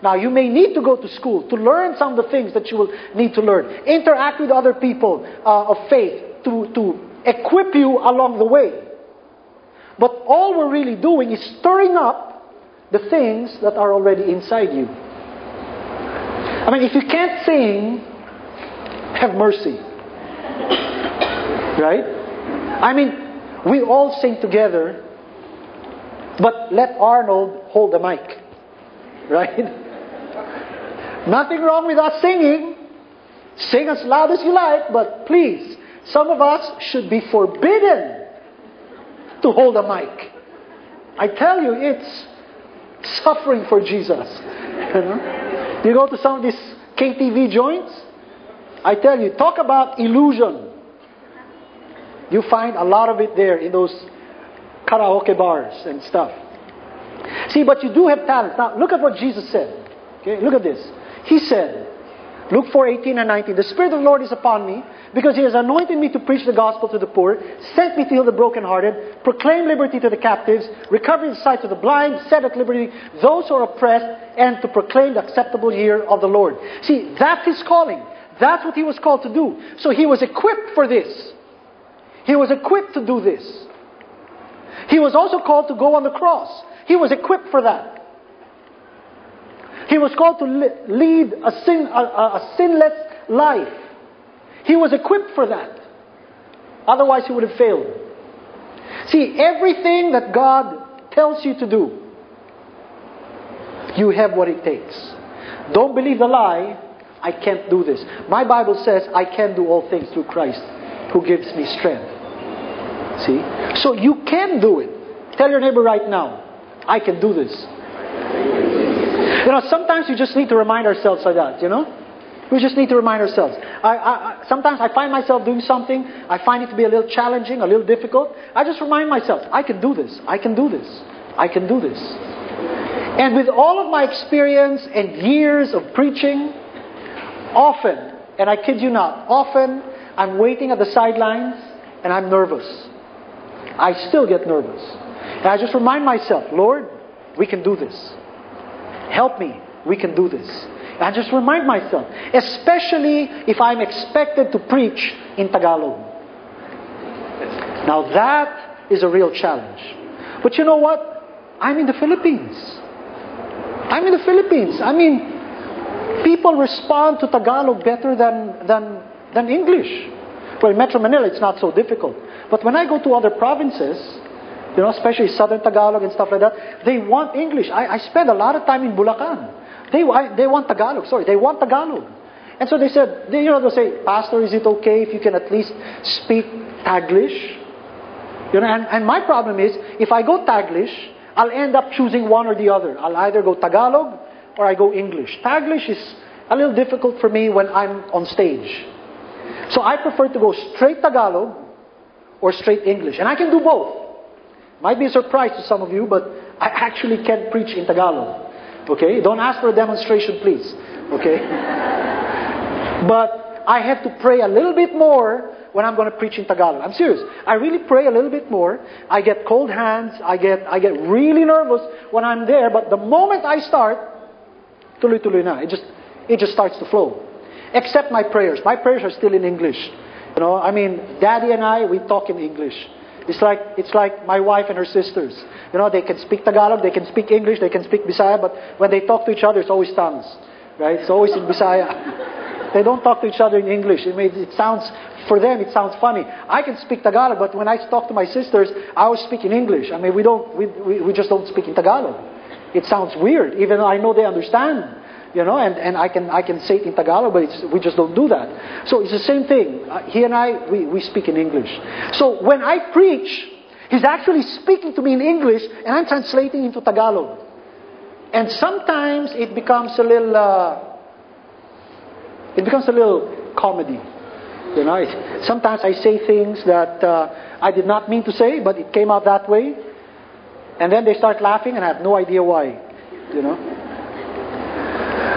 Now, you may need to go to school to learn some of the things that you will need to learn. Interact with other people of faith to equip you along the way. But all we're really doing is stirring up the things that are already inside you. I mean, if you can't sing, have mercy. Right? I mean, we all sing together, but let Arnold hold the mic. Right? Nothing wrong with us singing. Sing as loud as you like, but please, some of us should be forbidden to hold a mic. I tell you, it's suffering for Jesus. You know? You go to some of these KTV joints, I tell you, talk about illusion. You find a lot of it there in those karaoke bars and stuff. See, but you do have talent. Now, look at what Jesus said. Okay, look at this. He said, Luke 4:18 and 19, "The Spirit of the Lord is upon me, because He has anointed me to preach the gospel to the poor, sent me to heal the brokenhearted, proclaim liberty to the captives, recover the sight to the blind, set at liberty those who are oppressed, and to proclaim the acceptable year of the Lord." See, that's His calling. That's what He was called to do. So He was equipped for this. He was equipped to do this. He was also called to go on the cross. He was equipped for that. He was called to lead a sinless life. He was equipped for that. Otherwise, He would have failed. See, everything that God tells you to do, you have what it takes. Don't believe the lie, "I can't do this." My Bible says, "I can do all things through Christ who gives me strength." See? So you can do it. Tell your neighbor right now, "I can do this." You know, sometimes you just need to remind ourselves of that, you know? We just need to remind ourselves. Sometimes I find myself doing something, I find it to be a little challenging, a little difficult. I just remind myself, "I can do this, I can do this, I can do this." And with all of my experience and years of preaching, often, and I kid you not, often I'm waiting at the sidelines and I'm nervous. I still get nervous. And I just remind myself, "Lord, we can do this. Help me, we can do this." And I just remind myself, especially if I'm expected to preach in Tagalog. Now that is a real challenge. But you know what? I'm in the Philippines. I'm in the Philippines. I mean, people respond to Tagalog better than English. Well, in Metro Manila, it's not so difficult. But when I go to other provinces, you know, especially Southern Tagalog and stuff like that, they want English. I spend a lot of time in Bulacan. They want Tagalog. Sorry, they want Tagalog. And so they said, they'll say, "Pastor, is it okay if you can at least speak Taglish?" You know, and my problem is, if I go Taglish, I'll end up choosing one or the other. I'll either go Tagalog or I go English. Taglish is a little difficult for me when I'm on stage. So I prefer to go straight Tagalog or straight English. And I can do both. Might be a surprise to some of you, but I actually can preach in Tagalog. Okay? Don't ask for a demonstration, please. Okay? But I have to pray a little bit more when I'm going to preach in Tagalog. I'm serious. I really pray a little bit more. I get cold hands. I get really nervous when I'm there. But the moment I start, tuloy-tuloy na. It just starts to flow. Except my prayers. My prayers are still in English. You know, I mean, Daddy and I, we talk in English. It's like my wife and her sisters. You know, they can speak Tagalog, they can speak English, they can speak Bisaya, but when they talk to each other, it's always tongues. Right? It's always in Bisaya. They don't talk to each other in English. For them, it sounds funny. I can speak Tagalog, but when I talk to my sisters, I always speak in English. I mean, we just don't speak in Tagalog. It sounds weird, even though I know they understand. You know, and I can say it in Tagalog, but we just don't do that. So it's the same thing. He and I, we speak in English. So when I preach, he's actually speaking to me in English, and I'm translating into Tagalog. And sometimes it becomes a little comedy. You know, sometimes I say things that I did not mean to say, but it came out that way. And then they start laughing, and I have no idea why. You know.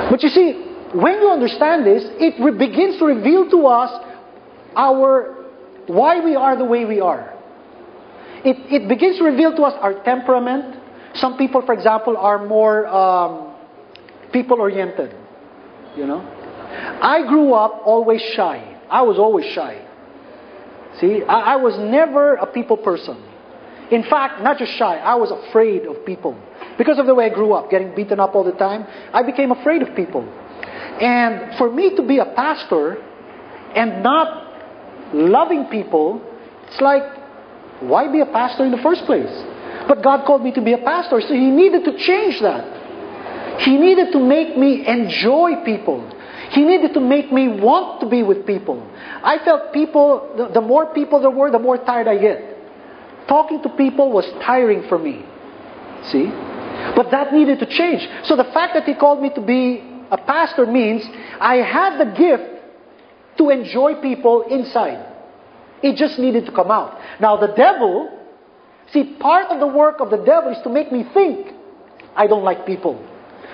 But you see, when you understand this, it begins to reveal to us why we are the way we are. It begins to reveal to us our temperament. Some people, for example, are more people-oriented. You know? I grew up always shy. I was always shy. See, I was never a people person. In fact, not just shy, I was afraid of people. Because of the way I grew up, getting beaten up all the time, I became afraid of people. And for me to be a pastor and not loving people, it's like, why be a pastor in the first place? But God called me to be a pastor, so He needed to change that. He needed to make me enjoy people. He needed to make me want to be with people. I felt people, the more people there were, the more tired I get. Talking to people was tiring for me. See? But that needed to change. So the fact that He called me to be a pastor means I had the gift to enjoy people inside. It just needed to come out. Now the devil, see, part of the work of the devil is to make me think I don't like people.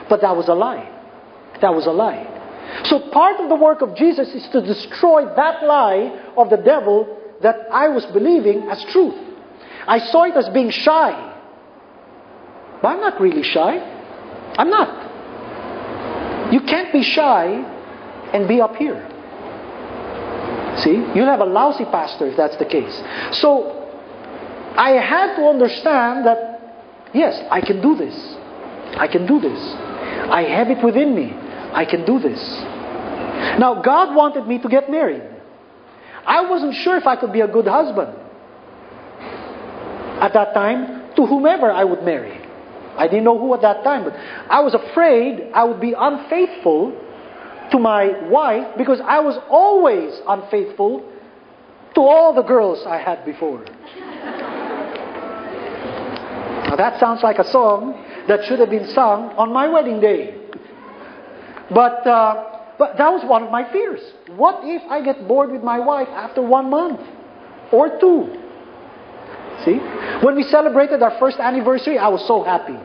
But that was a lie. That was a lie. So part of the work of Jesus is to destroy that lie of the devil that I was believing as truth. I saw it as being shy. But I'm not really shy. I'm not. You can't be shy and be up here. See? You'll have a lousy pastor if that's the case. So, I had to understand that, yes, I can do this. I can do this. I have it within me. I can do this. Now, God wanted me to get married. I wasn't sure if I could be a good husband at that time to whomever I would marry. I didn't know who at that time, but I was afraid I would be unfaithful to my wife because I was always unfaithful to all the girls I had before. Now that sounds like a song that should have been sung on my wedding day. But that was one of my fears. What if I get bored with my wife after 1 month or 2? See? When we celebrated our first anniversary, I was so happy.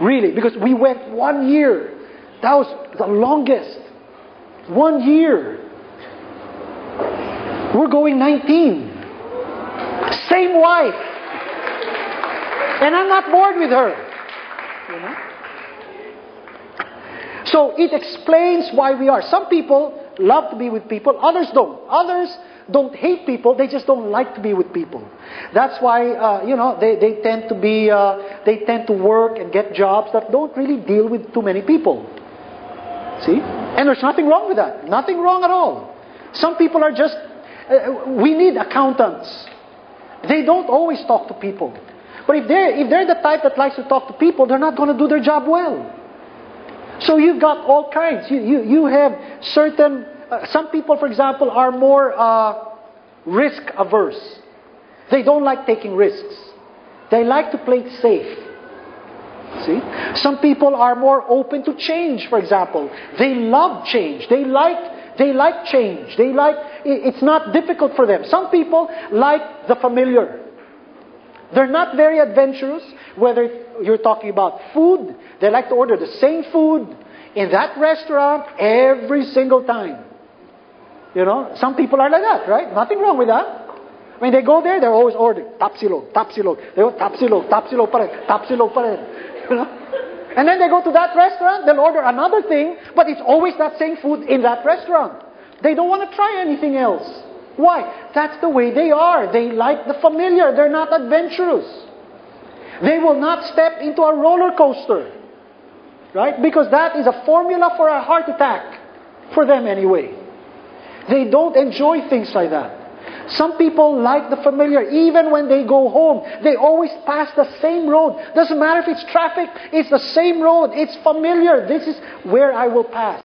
Really, because we went 1 year. That was the longest. 1 year. We're going 19. Same wife. And I'm not bored with her. You know? So it explains why we are. Some people love to be with people, others don't. Others don't hate people, they just don't like to be with people. That's why, they tend to be, they tend to work and get jobs that don't really deal with too many people. See? And there's nothing wrong with that. Nothing wrong at all. Some people are just, we need accountants. They don't always talk to people. But if they're the type that likes to talk to people, they're not going to do their job well. So you've got all kinds. You have certain... some people, for example, are more risk averse. They don't like taking risks. They like to play it safe. See? Some people are more open to change, for example. They love change. They like change. It's not difficult for them. Some people like the familiar. They're not very adventurous, whether you're talking about food. They like to order the same food in that restaurant every single time. You know, some people are like that, right? Nothing wrong with that. When they go there, they're always ordering tapsilog. They go tapsilog pa rin, tapsilog pa rin. You know? And then they go to that restaurant, they'll order another thing, but it's always that same food in that restaurant. They don't want to try anything else. Why? That's the way they are. They like the familiar. They're not adventurous. They will not step into a roller coaster. Right? Because that is a formula for a heart attack. For them anyway. They don't enjoy things like that. Some people like the familiar. Even when they go home, they always pass the same road. Doesn't matter if it's traffic, it's the same road. It's familiar. This is where I will pass.